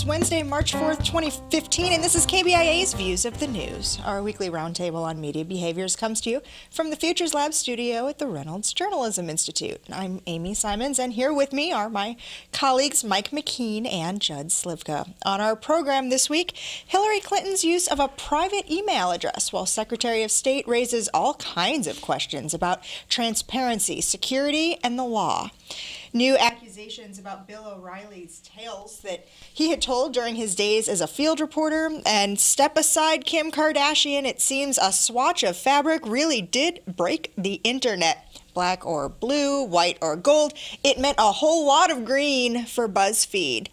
is Wednesday, March 4th, 2015, and this is KBIA's Views of the News. Our weekly roundtable on media behaviors comes to you from the Futures Lab studio at the Reynolds Journalism Institute. I'm Amy Simons, and here with me are my colleagues Mike McKean and Judd Slivka. On our program this week, Hillary Clinton's use of a private email address, while Secretary of State raises all kinds of questions about transparency, security, and the law. New accusations about Bill O'Reilly's tales that he had told during his days as a field reporter. And step aside Kim Kardashian, it seems a swatch of fabric really did break the internet. Black or blue, white or gold, it meant a whole lot of green for BuzzFeed.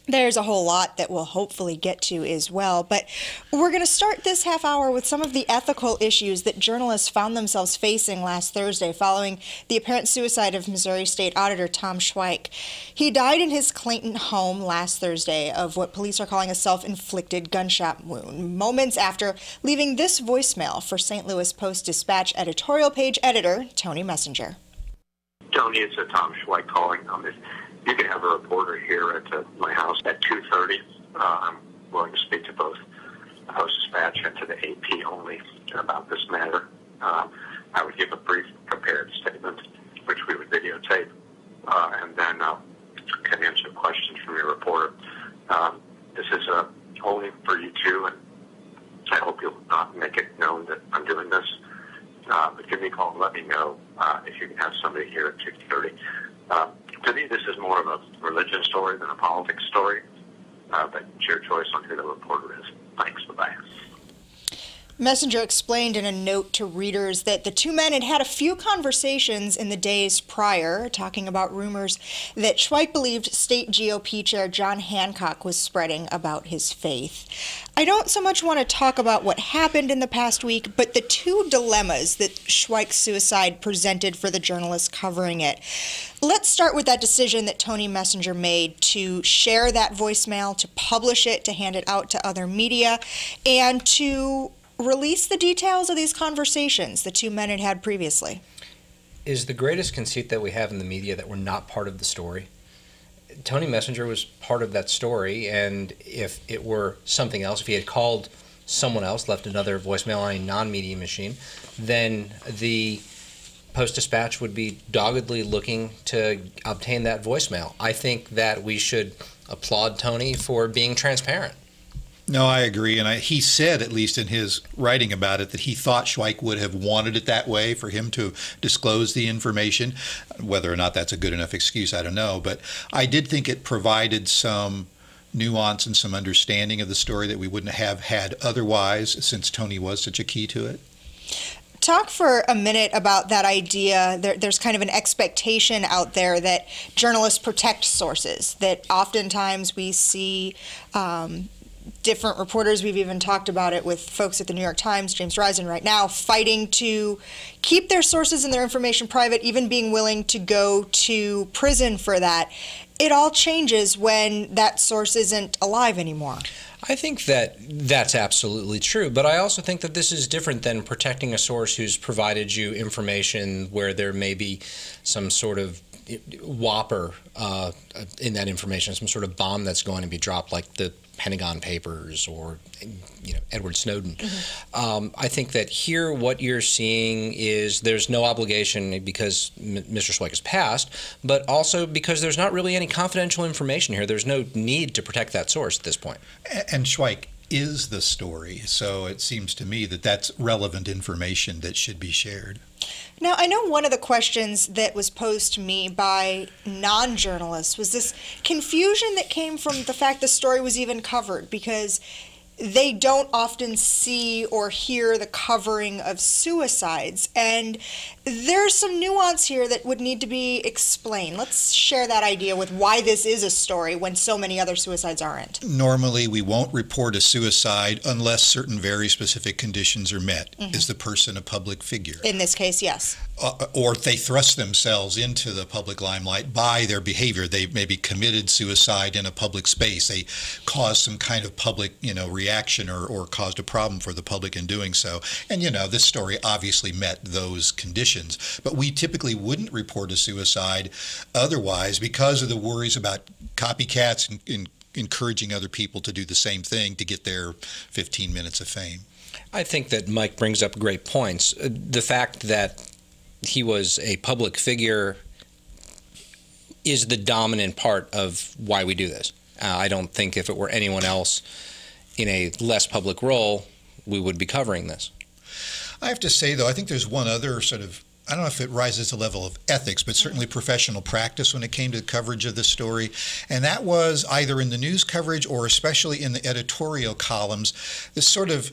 There's a whole lot that we'll hopefully get to as well, but we're going to start this half hour with some of the ethical issues that journalists found themselves facing last Thursday following the apparent suicide of Missouri State Auditor Tom Schweich. He died in his Clayton home last Thursday of what police are calling a self-inflicted gunshot wound, moments after leaving this voicemail for St. Louis Post-Dispatch editorial page editor Tony Messenger. Tony, it's Tom Schweich calling. You can have a reporter here at my house at 2:30. I'm willing to speak to both the Post-Dispatch and to the AP only about this matter. I would give a brief prepared statement, which we would videotape, and then can answer questions from your reporter. This is only for you two, and I hope you'll make it known that I'm doing this. But give me a call and let me know if you can have somebody here at 2:30. To me, this is more of a religion story than a politics story, but it's your choice on who the reporter is. Thanks. Bye-bye. Messenger explained in a note to readers that the two men had had a few conversations in the days prior, talking about rumors that Schweich believed state GOP chair John Hancock was spreading about his faith. I don't so much want to talk about what happened in the past week, but the two dilemmas that Schweich's suicide presented for the journalists covering it. Let's start with that decision that Tony Messenger made to share that voicemail, to publish it, to hand it out to other media, and to release the details of these conversations the two men had had previously. Is the greatest conceit that we have in the media that we're not part of the story? Tony Messenger was part of that story, and if it were something else, if he had called someone else, left another voicemail on a non-media machine, then the Post-Dispatch would be doggedly looking to obtain that voicemail. I think that we should applaud Tony for being transparent. No, I agree. And he said, at least in his writing about it, that he thought Schweich would have wanted it that way for him to disclose the information. Whether or not that's a good enough excuse, I don't know. But I did think it provided some nuance and some understanding of the story that we wouldn't have had otherwise, since Tony was such a key to it. Talk for a minute about that idea. There's kind of an expectation out there that journalists protect sources, that oftentimes we see different reporters, we've even talked about it with folks at the New York Times, James Risen right now, fighting to keep their sources and their information private, even being willing to go to prison for that. It all changes when that source isn't alive anymore. I think that that's absolutely true, but I also think that this is different than protecting a source who's provided you information where there may be some sort of whopper in that information, some sort of bomb that's going to be dropped, like the Pentagon Papers or Edward Snowden. Mm-hmm. I think that here what you're seeing is there's no obligation because Mr. Schweich has passed, but also because there's not really any confidential information here. There's no need to protect that source at this point. And Schweich is the story, so it seems to me that that's relevant information that should be shared. Now, I know one of the questions that was posed to me by non-journalists was this confusion that came from the fact the story was even covered, because they don't often see or hear the covering of suicides. And there's some nuance here that would need to be explained. Let's share that idea with why this is a story when so many other suicides aren't. Normally, we won't report a suicide unless certain very specific conditions are met. Mm-hmm. Is the person a public figure? In this case, yes. Or they thrust themselves into the public limelight by their behavior. They maybe committed suicide in a public space. They caused some kind of public, reaction or caused a problem for the public in doing so. And, this story obviously met those conditions. But we typically wouldn't report a suicide otherwise because of the worries about copycats and encouraging other people to do the same thing to get their 15 minutes of fame. I think that Mike brings up great points. The fact that he was a public figure is the dominant part of why we do this. I don't think if it were anyone else in a less public role, we would be covering this. I have to say, though, I think there's one other sort of, I don't know if it rises to the level of ethics, but certainly professional practice when it came to the coverage of this story. And that was either in the news coverage or especially in the editorial columns, this sort of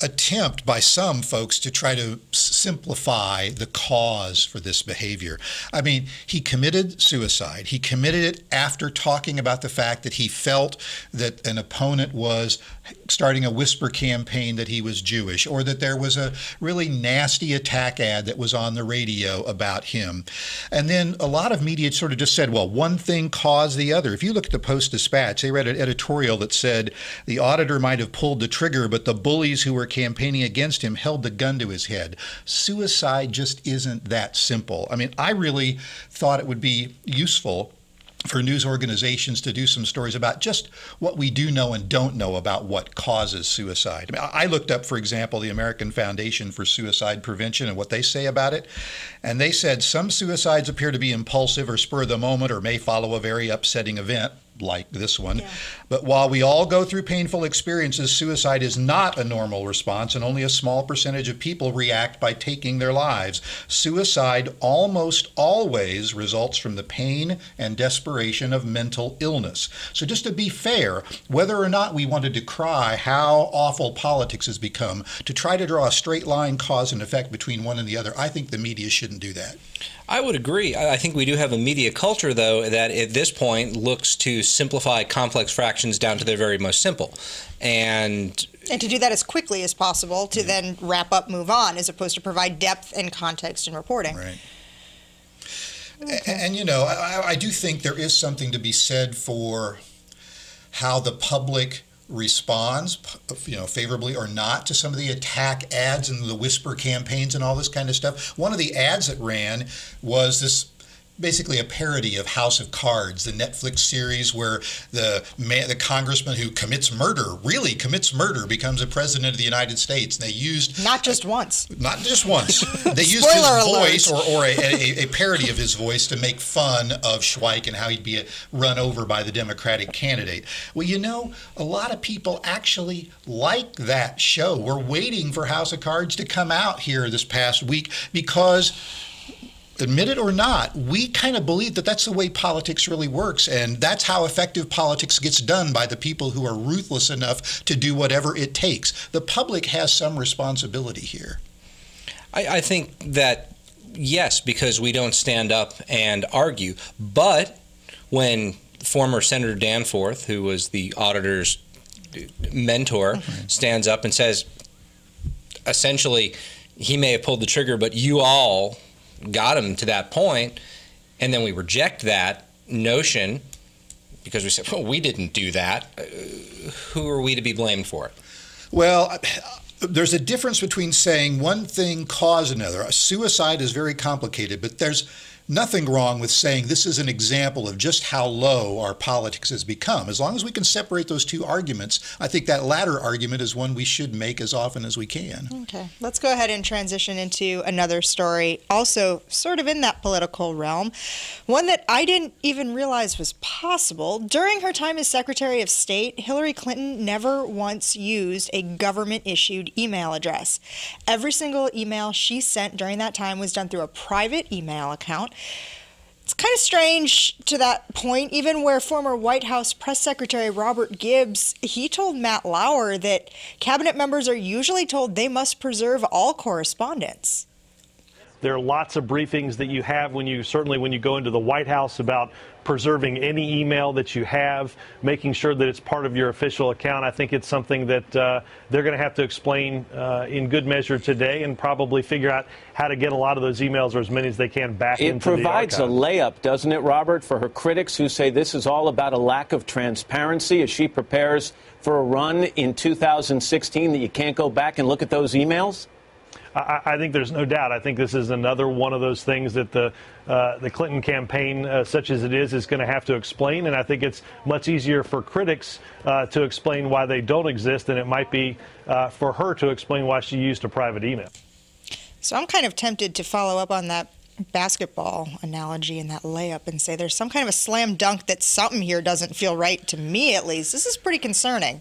attempt by some folks to try to simplify the cause for this behavior. I mean, he committed suicide. He committed it after talking about the fact that he felt that an opponent was starting a whisper campaign that he was Jewish, or that there was a really nasty attack ad that was on the radio about him. And then a lot of media sort of just said, well, one thing caused the other. If you look at the Post-Dispatch, they read an editorial that said the auditor might have pulled the trigger, but the bullies who were campaigning against him held the gun to his head. Suicide just isn't that simple. I mean, I really thought it would be useful for news organizations to do some stories about just what we do know and don't know about what causes suicide. I mean, I looked up, for example, the American Foundation for Suicide Prevention and what they say about it. And they said some suicides appear to be impulsive or spur of the moment or may follow a very upsetting event, like this one. Yeah. But while we all go through painful experiences, suicide is not a normal response, and only a small percentage of people react by taking their lives. Suicide almost always results from the pain and desperation of mental illness. So just to be fair, whether or not we want to decry how awful politics has become, to try to draw a straight line cause and effect between one and the other, I think the media shouldn't do that. I would agree. I think we do have a media culture, though, that at this point looks to simplify complex fractions down to their very most simple. And to do that as quickly as possible to then wrap up, move on, as opposed to provide depth and context in reporting. Right. Okay. And, you know, I do think there is something to be said for how the public responds, you know, favorably or not to some of the attack ads and the whisper campaigns and all this kind of stuff. One of the ads that ran was this basically a parody of House of Cards, the Netflix series where the congressman who commits murder, really commits murder, becomes a president of the United States. And they used not just once. They used his voice or a parody of his voice to make fun of Schweich and how he'd be run over by the Democratic candidate. Well, you know, a lot of people actually like that show. We're waiting for House of Cards to come out here this past week because, admit it or not, we kind of believe that that's the way politics really works, and that's how effective politics gets done, by the people who are ruthless enough to do whatever it takes. The public has some responsibility here. I think that, yes, because we don't stand up and argue, but when former Senator Danforth, who was the auditor's mentor, stands up and says, essentially, he may have pulled the trigger, but you all got him to that point, and then we reject that notion because we said, well, we didn't do that. Who are we to be blamed for it? Well, there's a difference between saying one thing caused another. A suicide is very complicated, but there's nothing wrong with saying this is an example of just how low our politics has become. As long as we can separate those two arguments, I think that latter argument is one we should make as often as we can. Okay, let's go ahead and transition into another story, also sort of in that political realm, one that I didn't even realize was possible. During her time as Secretary of State, Hillary Clinton never once used a government-issued email address. Every single email she sent during that time was done through a private email account. It's kind of strange to that point, even where former White House Press Secretary Robert Gibbs, he told Matt Lauer that cabinet members are usually told they must preserve all correspondence. There are lots of briefings that you have when you go into the White House about preserving any email that you have, making sure that it's part of your official account. I think it's something that they're going to have to explain in good measure today, and probably figure out how to get a lot of those emails, or as many as they can, back into the archive. It provides a layup, doesn't it, Robert, for her critics who say this is all about a lack of transparency as she prepares for a run in 2016, that you can't go back and look at those emails? I think there's no doubt. I think this is another one of those things that the Clinton campaign, such as it is going to have to explain. And I think it's much easier for critics to explain why they don't exist than it might be for her to explain why she used a private email. So I'm kind of tempted to follow up on that basketball analogy and that layup and say there's some kind of a slam dunk that something here doesn't feel right, to me at least. This is pretty concerning.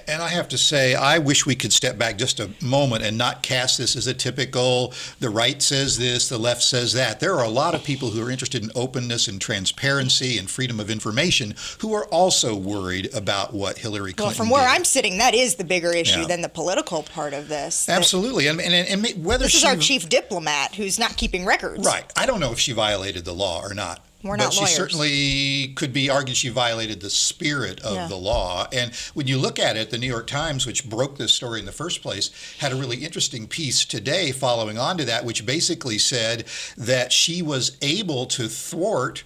And I have to say, I wish we could step back just a moment and not cast this as a typical, the right says this, the left says that. There are a lot of people who are interested in openness and transparency and freedom of information who are also worried about what Hillary Clinton Well, from where did. I'm sitting, that is the bigger issue than the political part of this. Absolutely. And whether this is our chief diplomat who's not keeping records. Right. I don't know if she violated the law or not. We're not but she lawyers. Certainly could be argued she violated the spirit of the law. And when you look at it, the New York Times, which broke this story in the first place, had a really interesting piece today following on to that, which basically said that she was able to thwart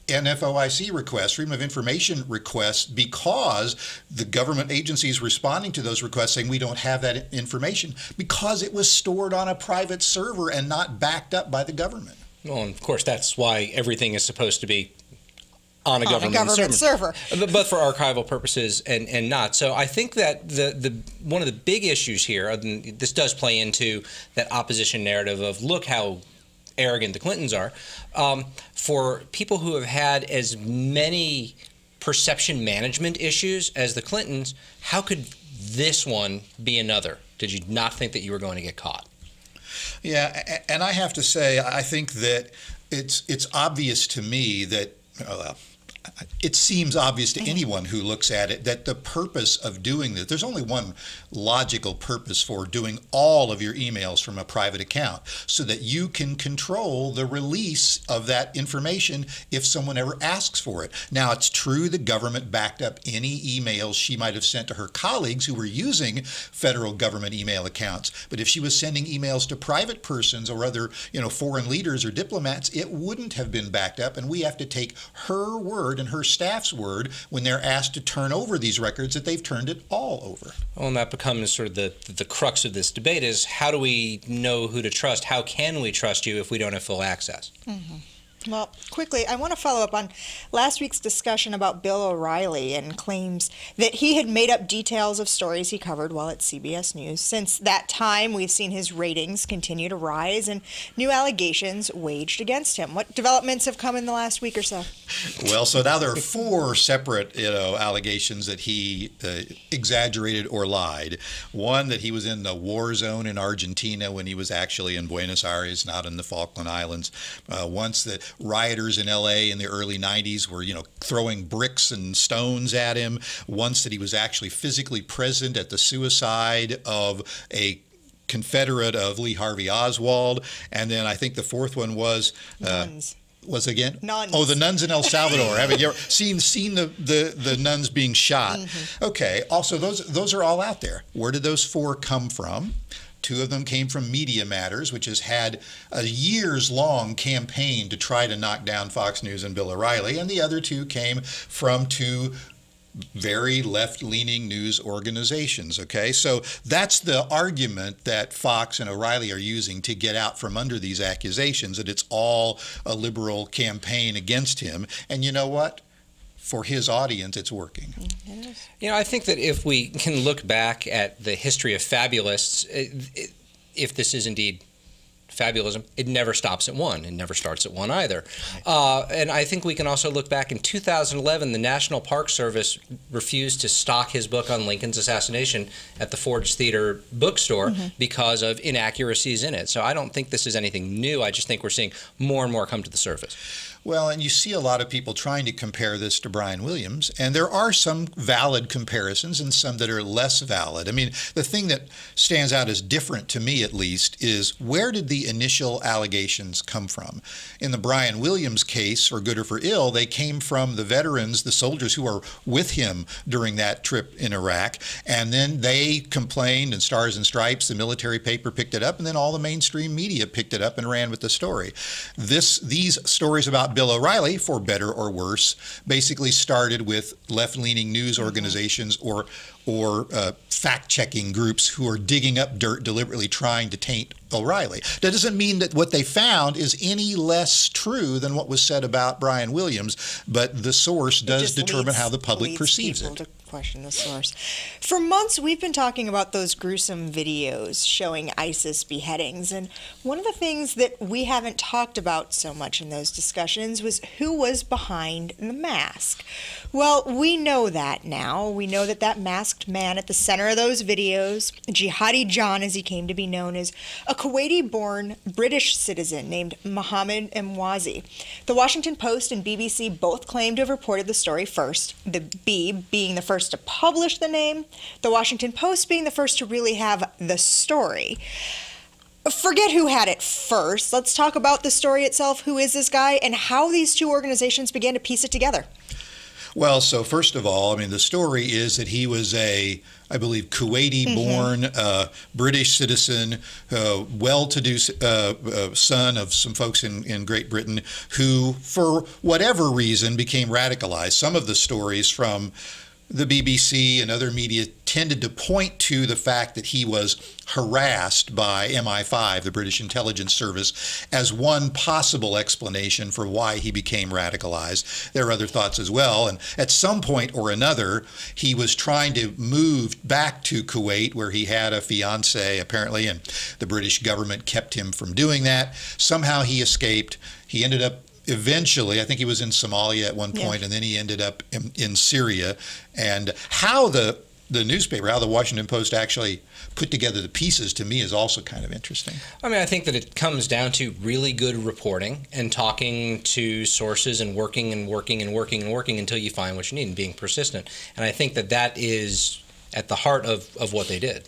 an FOIC request, Freedom of Information requests, because the government agencies responding to those requests saying we don't have that information because it was stored on a private server and not backed up by the government. Well, and of course, that's why everything is supposed to be on a government server. But for archival purposes and not. So I think that the one of the big issues here, this does play into that opposition narrative of look how arrogant the Clintons are. For people who have had as many perception management issues as the Clintons, how could this one be another? Did you not think that you were going to get caught? Yeah, and I have to say, I think that it's obvious to me that, it seems obvious to anyone who looks at it that the purpose of doing this, there's only one logical purpose for doing all of your emails from a private account, so that you can control the release of that information if someone ever asks for it. Now, it's true the government backed up any emails she might have sent to her colleagues who were using federal government email accounts. But if she was sending emails to private persons or other, foreign leaders or diplomats, it wouldn't have been backed up, and we have to take her word and her staff's word when they're asked to turn over these records that they've turned it all over. Well, and that becomes sort of the crux of this debate is how do we know who to trust? How can we trust you if we don't have full access? Mm-hmm. Well, quickly, I want to follow up on last week's discussion about Bill O'Reilly and claims that he had made up details of stories he covered while at CBS News. Since that time, we've seen his ratings continue to rise and new allegations waged against him. What developments have come in the last week or so? Well, so now there are 4 separate, allegations that he exaggerated or lied. One, that he was in the war zone in Argentina when he was actually in Buenos Aires, not in the Falkland Islands. Once that rioters in L.A. in the early 90s were, throwing bricks and stones at him. Once that he was actually physically present at the suicide of a Confederate of Lee Harvey Oswald. And then I think the 4th one was... Nuns. Was again? Nuns. Oh, the nuns in El Salvador. Haven't you ever seen the nuns being shot? Mm-hmm. Okay. Also, those are all out there. Where did those 4 come from? 2 of them came from Media Matters, which has had a years-long campaign to try to knock down Fox News and Bill O'Reilly, and the other 2 came from 2 very left-leaning news organizations, okay? So that's the argument that Fox and O'Reilly are using to get out from under these accusations, that it's all a liberal campaign against him. And you know what? For his audience, it's working. I think that if we can look back at the history of fabulists, if this is indeed fabulism, it never stops at one. It never starts at one either. And I think we can also look back in 2011, the National Park Service refused to stock his book on Lincoln's assassination at the Ford's Theater bookstore because of inaccuracies in it. So I don't think this is anything new. I just think we're seeing more and more come to the surface. Well, and you see a lot of people trying to compare this to Brian Williams, and there are some valid comparisons and some that are less valid. I mean, the thing that stands out as different to me, at least, is where did the initial allegations come from? In the Brian Williams case, for good or for ill, they came from the veterans, the soldiers who were with him during that trip in Iraq, and then they complained, and Stars and Stripes, the military paper, picked it up, and then all the mainstream media picked it up and ran with the story. These stories about Bill O'Reilly, for better or worse, basically started with left-leaning news organizations or or fact-checking groups who are digging up dirt deliberately trying to taint O'Reilly. That doesn't mean that what they found is any less true than what was said about Brian Williams, but the source does determine how the public perceives it. Question the source. For months, we've been talking about those gruesome videos showing ISIS beheadings, and one of the things that we haven't talked about so much in those discussions was who was behind the mask. Well, we know that now. We know that that masked man at the center of those videos, Jihadi John as he came to be known, is a Kuwaiti-born British citizen named Mohammed Emwazi. The Washington Post and BBC both claimed to have reported the story first, the B being the first to publish the name, the Washington Post being the first to really have the story. Forget who had it first. Let's talk about the story itself. Who is this guy and how these two organizations began to piece it together? Well, so first of all, I mean, the story is that he was I believe, Kuwaiti-born British citizen, well-to-do son of some folks in Great Britain who, for whatever reason, became radicalized. Some of the stories from the BBC and other media tended to point to the fact that he was harassed by MI5, the British intelligence service, as one possible explanation for why he became radicalized. There are other thoughts as well. And at some point or another, he was trying to move back to Kuwait, where he had a fiancée, apparently, and the British government kept him from doing that. Somehow he escaped. He ended up eventually, I think he was in Somalia at one point, and then he ended up in Syria. And how the newspaper, how the Washington Post actually put together the pieces, to me, is also kind of interesting. I mean, I think that it comes down to really good reporting and talking to sources and working until you find what you need and being persistent. And I think that is at the heart of what they did.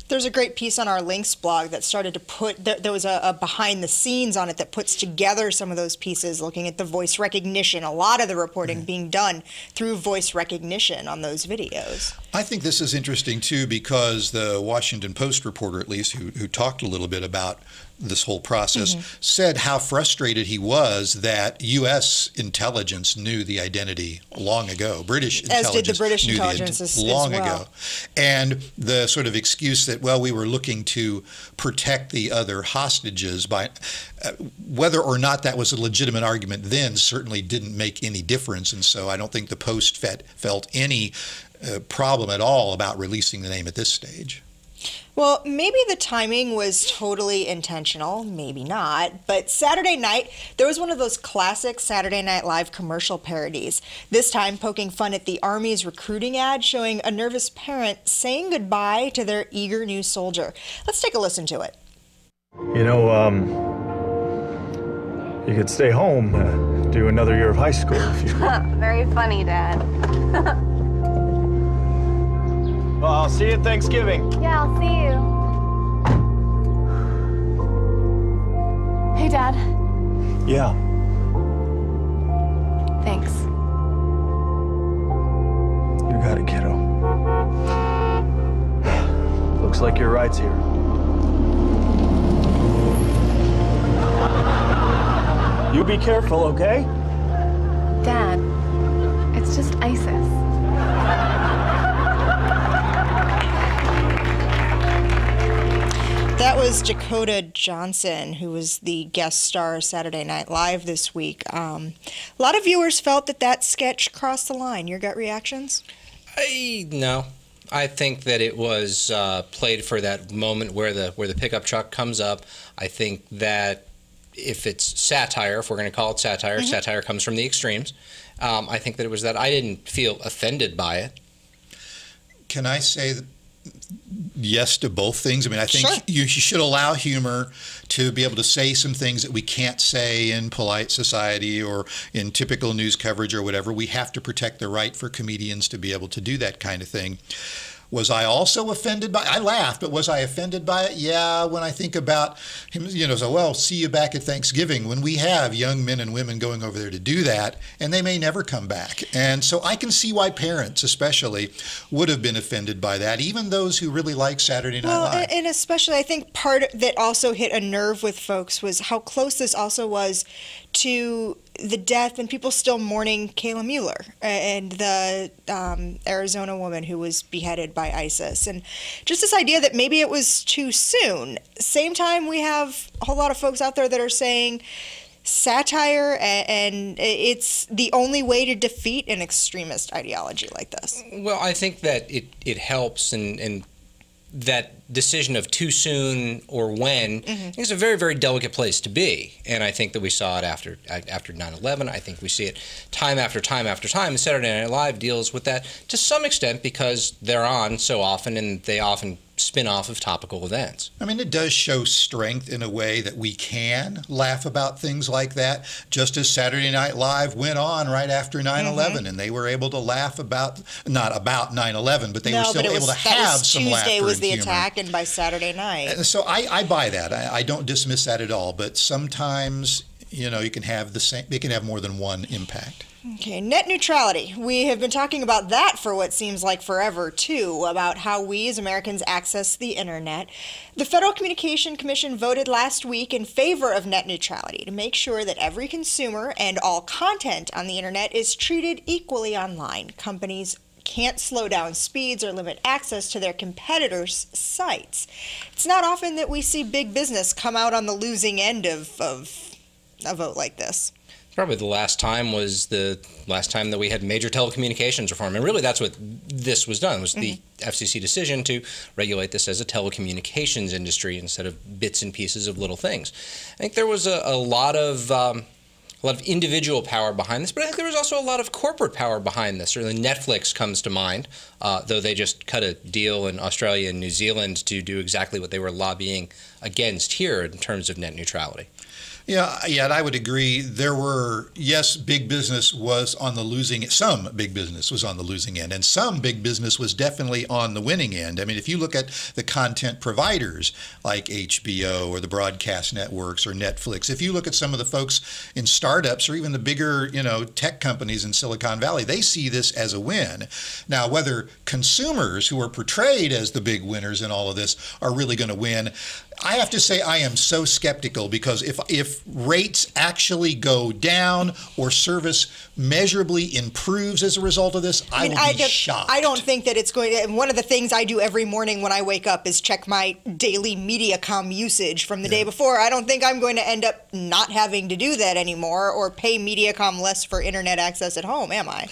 There's a great piece on our Links blog that started to put, there was a behind the scenes on it that puts together some of those pieces, looking at the voice recognition, a lot of the reporting being done through voice recognition on those videos. I think this is interesting, too, because the Washington Post reporter, at least, who talked a little bit about this whole process, said how frustrated he was that U.S. intelligence knew the identity long ago. British intelligence as did the British knew intelligence long as well. ago. And the sort of excuse that, well, we were looking to protect the other hostages by whether or not that was a legitimate argument then certainly didn't make any difference. And so I don't think the Post felt any problem at all about releasing the name at this stage. Well, maybe the timing was totally intentional, maybe not, but Saturday night, there was one of those classic Saturday Night Live commercial parodies, this time poking fun at the Army's recruiting ad showing a nervous parent saying goodbye to their eager new soldier. Let's take a listen to it. You know, you could stay home, do another year of high school if you... Very funny, Dad. Well, I'll see you at Thanksgiving. Yeah, I'll see you. Hey, Dad. Yeah. Thanks. You got it, kiddo. Looks like your ride's here. You be careful, okay? Dad, it's just ISIS. That was Dakota Johnson, who was the guest star of Saturday Night Live this week. A lot of viewers felt that sketch crossed the line. Your gut reactions? No. I think that it was played for that moment where the pickup truck comes up. I think that if it's satire, if we're going to call it satire, satire comes from the extremes. I think that it was that. I didn't feel offended by it. Can I say that? Yes to both things. I mean, I think you should allow humor to be able to say some things that we can't say in polite society or in typical news coverage or whatever. We have to protect the right for comedians to be able to do that kind of thing. Was I also offended by it? I laughed, but was I offended by it? Yeah, when I think about him, so, well, see you back at Thanksgiving, when we have young men and women going over there to do that, and they may never come back. And so I can see why parents especially would have been offended by that, even those who really like Saturday Night Live. And especially I think part that also hit a nerve with folks was how close this also was to the death and people still mourning Kayla Mueller and the Arizona woman who was beheaded by ISIS. And just this idea that maybe it was too soon. Same time, we have a whole lot of folks out there that are saying satire and it's the only way to defeat an extremist ideology like this. Well, I think that it helps, and that decision of too soon or when is a very, very delicate place to be. And I think that we saw it after 9/11. I think we see it time after time after time. And Saturday Night Live deals with that to some extent because they're on so often and they often spin off of topical events. I mean, it does show strength in a way that we can laugh about things like that, just as Saturday Night Live went on right after 9/11, and they were able to laugh about, not about 9/11, but they were still able to have some laughter Tuesday was and the humor. attack, and by Saturday night. And so I buy that. I don't dismiss that at all, but sometimes, you know, you can have the same, it can have more than one impact. Okay, net neutrality. We have been talking about that for what seems like forever, too, about how we as Americans access the internet. The Federal Communication Commission voted last week in favor of net neutrality to make sure that every consumer and all content on the internet is treated equally online. Companies can't slow down speeds or limit access to their competitors' sites. It's not often that we see big business come out on the losing end of a vote like this. Probably the last time was the last time that we had major telecommunications reform. And really that's what this was done, was the FCC decision to regulate this as a telecommunications industry instead of bits and pieces of little things. I think there was a lot of individual power behind this, but I think there was also a lot of corporate power behind this. Certainly Netflix comes to mind, though they just cut a deal in Australia and New Zealand to do exactly what they were lobbying against here in terms of net neutrality. Yeah, and I would agree. There were, yes, big business was on the losing, some big business was on the losing end, and some big business was definitely on the winning end. I mean, if you look at the content providers like HBO or the broadcast networks or Netflix, if you look at some of the folks in startups or even the bigger, you know, tech companies in Silicon Valley, they see this as a win. Now, whether consumers who are portrayed as the big winners in all of this are really going to win, I have to say I am so skeptical, because if rates actually go down or service measurably improves as a result of this, I will be shocked. I don't think that it's going to. And one of the things I do every morning when I wake up is check my daily Mediacom usage from the day before. I don't think I'm going to end up not having to do that anymore or pay Mediacom less for internet access at home, am I?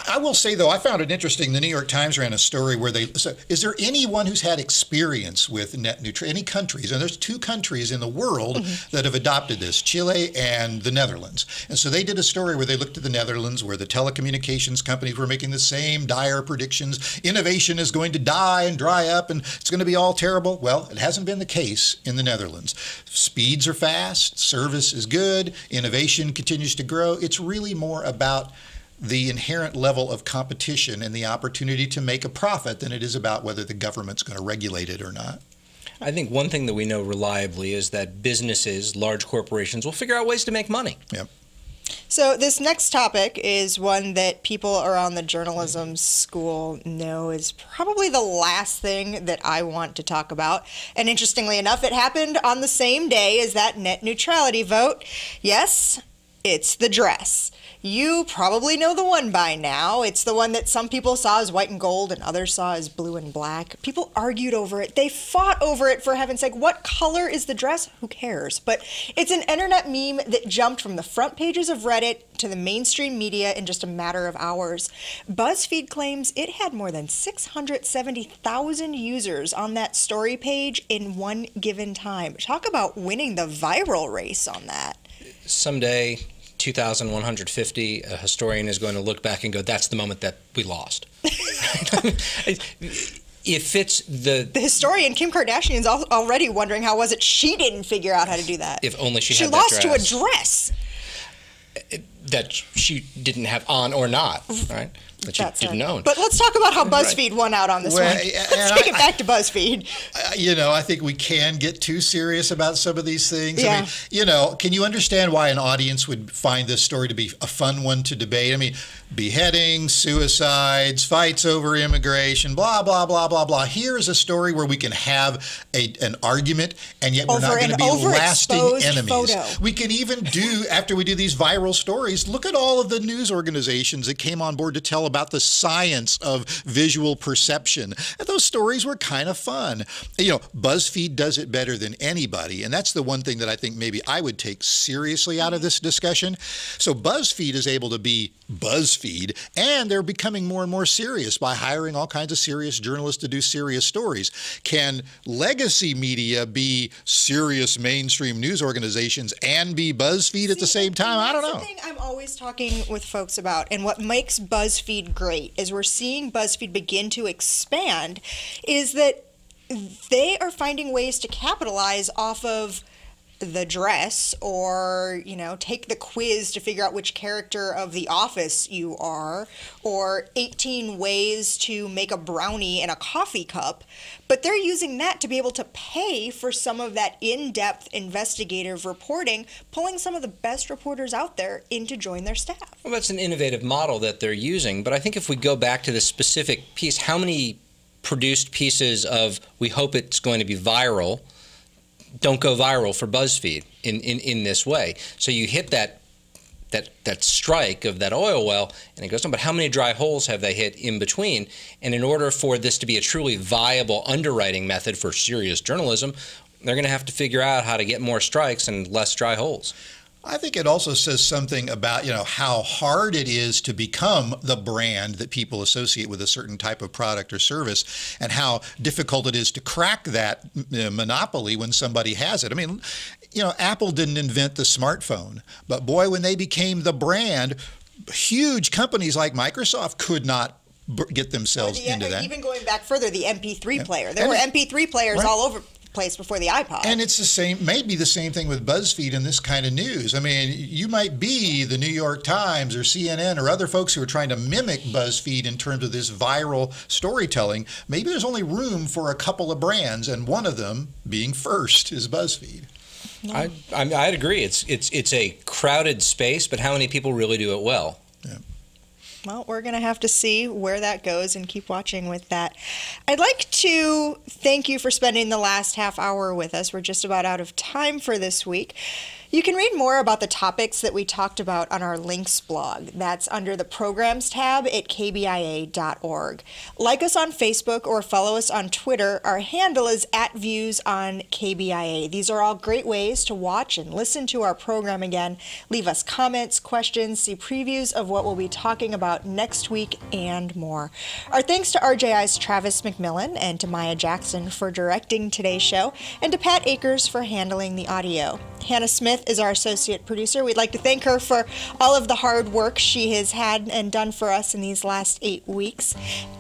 I will say, though, I found it interesting. The New York Times ran a story where they said, is there anyone who's had experience with net neutrality? Any countries? And there's 2 countries in the world that have adopted this, Chile and the Netherlands. And so they did a story where they looked at the Netherlands, where the telecommunications companies were making the same dire predictions. Innovation is going to die and dry up, and it's going to be all terrible. Well, it hasn't been the case in the Netherlands. Speeds are fast, service is good, innovation continues to grow. It's really more about the inherent level of competition and the opportunity to make a profit than it is about whether the government's going to regulate it or not. I think one thing that we know reliably is that businesses, large corporations, will figure out ways to make money. Yep. So this next topic is one that people around the journalism school know is probably the last thing that I want to talk about. And interestingly enough, it happened on the same day as that net neutrality vote. Yes, it's the dress. You probably know the one by now. It's the one that some people saw as white and gold and others saw as blue and black. People argued over it. They fought over it, for heaven's sake. What color is the dress? Who cares? But it's an internet meme that jumped from the front pages of Reddit to the mainstream media in just a matter of hours. BuzzFeed claims it had more than 670,000 users on that story page in one given time. Talk about winning the viral race on that. Someday, 2,150, a historian is going to look back and go, that's the moment that we lost. If it's the historian, Kim Kardashian, is already wondering how was it she didn't figure out how to do that. If only she had lost that to a dress. that she didn't have on or not, right? that you didn't own. But let's talk about how BuzzFeed won out on this one. Let's take it back to BuzzFeed. I think we can get too serious about some of these things. Yeah. I mean, can you understand why an audience would find this story to be a fun one to debate? I mean, beheadings, suicides, fights over immigration, blah, blah, blah, blah, blah. Here is a story where we can have an argument, and yet we're not going to be lasting enemies. Photo. We can even do, after we do these viral stories, look at all of the news organizations that came on board to tell about the science of visual perception. And those stories were kind of fun. BuzzFeed does it better than anybody, and that's the one thing that I think maybe I would take seriously out of this discussion. So BuzzFeed is able to be BuzzFeed, and they're becoming more and more serious by hiring all kinds of serious journalists to do serious stories. Can legacy media be serious mainstream news organizations and be BuzzFeed at the same time? I don't know. That's the thing I'm always talking with folks about, and what makes BuzzFeed great is we're seeing BuzzFeed begin to expand, is that they are finding ways to capitalize off of the dress, or take the quiz to figure out which character of The Office you are, or 18 ways to make a brownie in a coffee cup. But they're using that to be able to pay for some of that in-depth investigative reporting, pulling some of the best reporters out there in to join their staff. Well, that's an innovative model that they're using. But I think if we go back to the specific piece, how many produced pieces of "we hope it's going to be viral" don't go viral for BuzzFeed in this way? So you hit that strike of that oil well, and it goes on. But how many dry holes have they hit in between? And in order for this to be a truly viable underwriting method for serious journalism, they're going to have to figure out how to get more strikes and less dry holes. I think it also says something about, how hard it is to become the brand that people associate with a certain type of product or service, and how difficult it is to crack that monopoly when somebody has it. I mean, Apple didn't invent the smartphone, but boy, when they became the brand, huge companies like Microsoft could not get themselves into that. Even going back further, the MP3 player. There were MP3 players all over place before the iPod. And it's the same, maybe the same thing with BuzzFeed and this kind of news. I mean, you might be the New York Times or CNN or other folks who are trying to mimic BuzzFeed in terms of this viral storytelling. Maybe there's only room for a couple of brands, and one of them being first is BuzzFeed. No. I'd agree. It's a crowded space, but how many people really do it well? Yeah. Well, we're going to have to see where that goes and keep watching with that. I'd like to thank you for spending the last half hour with us. We're just about out of time for this week. You can read more about the topics that we talked about on our links blog. That's under the Programs tab at kbia.org. Like us on Facebook or follow us on Twitter. Our handle is @viewsonKBIA. These are all great ways to watch and listen to our program again. Leave us comments, questions, see previews of what we'll be talking about next week, and more. Our thanks to RJI's Travis McMillan and to Maya Jackson for directing today's show, and to Pat Akers for handling the audio. Hannah Smith is our associate producer. We'd like to thank her for all of the hard work she has had and done for us in these last 8 weeks.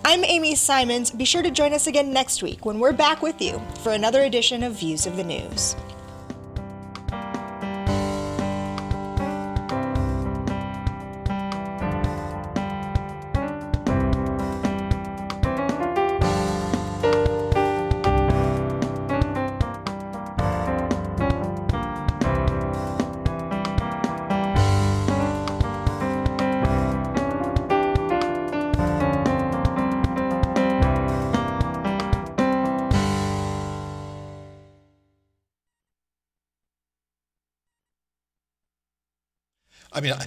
I'm Amy Simons. Be sure to join us again next week when we're back with you for another edition of Views of the News. I mean,